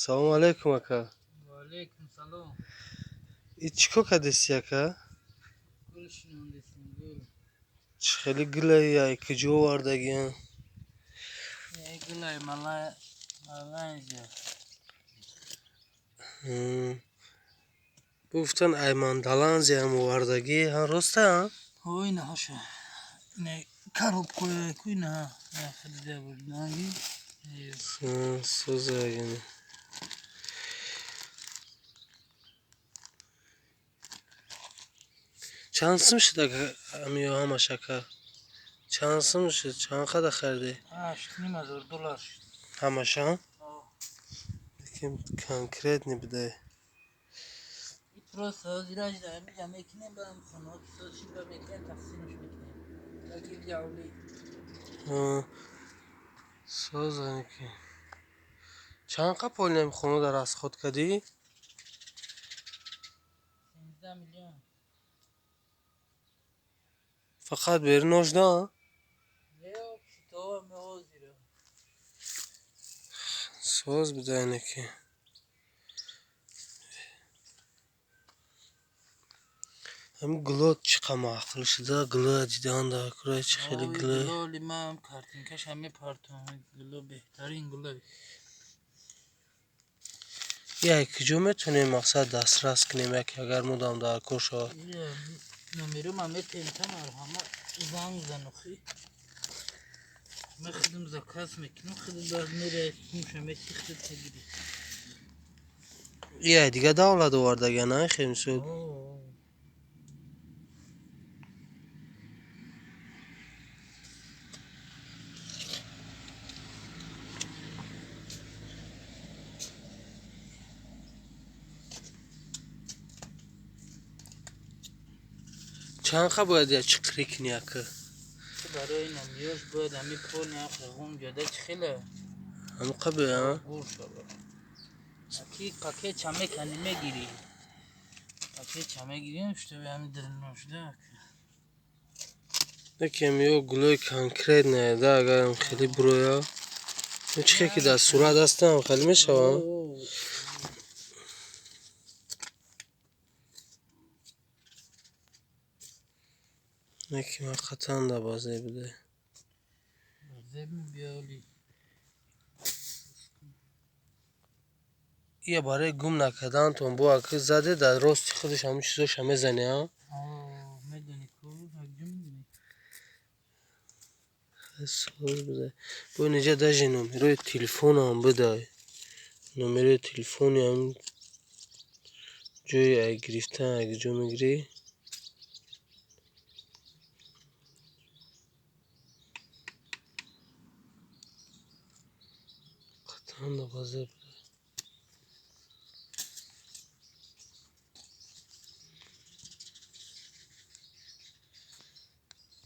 Selamun aleyküm aka. Aleyküm selam. İçko kadesi aka. Gülüşün öndesin gül. Çıkeli gülay ya ikico vardı ya. Gülay Malaysia. Buftan ayman dalanzya mı vardı ki ha rosta ha. Oyna hoşa. Ne karup koy ha. Ne khadide bulnagi. Söz yani. Çansımış da amiyo ama şaka. Çansımış çanka da kırdı. Ştini mazur dolar. Ama şan. Kim konkret ne bir de. Просто зираж да ми мекине бам хонот соши ба мекине тахсинш мекине. Таки ҷавли. Söz yani ki. Çanka polnem konu da rast khod kadi. 13 milyon. Fakat bir nojda. Yok to me ozira. Söz bir de yani ki. Hem glot çıkama akılışı da glot cidden da kuraya çıkılı glot. Glo limam kartin kaş hame parton glo behtarin glo. Ya ki जो मैं तूने मकसद दस रास के निमे कि अगर मुदाम दार कोशो نمیرم همه تنتا مرحمه زنگ زنخی من خودم زکاس میکنم خودم باز میره همه چی خود تگیری ya دیگه داولا دوار دیگه نه خیلی سود چند خب باید یا چکری کنی اکه چه برای نمیوش باید همی پول نیاخه هم جده چه خیله هم قبل ها گور شده اکی پاکه چمه کنی میگیری پاکه چمه گیریم شده به همی درنو شده نکیم یو گلوی کانکریت نه ده اگر هم خیلی برویا چه که در صورت هستم خیلی میشه نکیم حقیقتاً دا بازه بده بازه بیالی یه برای گم نکردن تون با اکه زده در راست خودش همه چیزاش همه زنه ها میدونی که هجم میدونی سوال بده با اینجا داشتی نمره تلفون هم بده نمره تلفونی هم جوی اگه گرفتن اگه جو میگیری قطعا بازه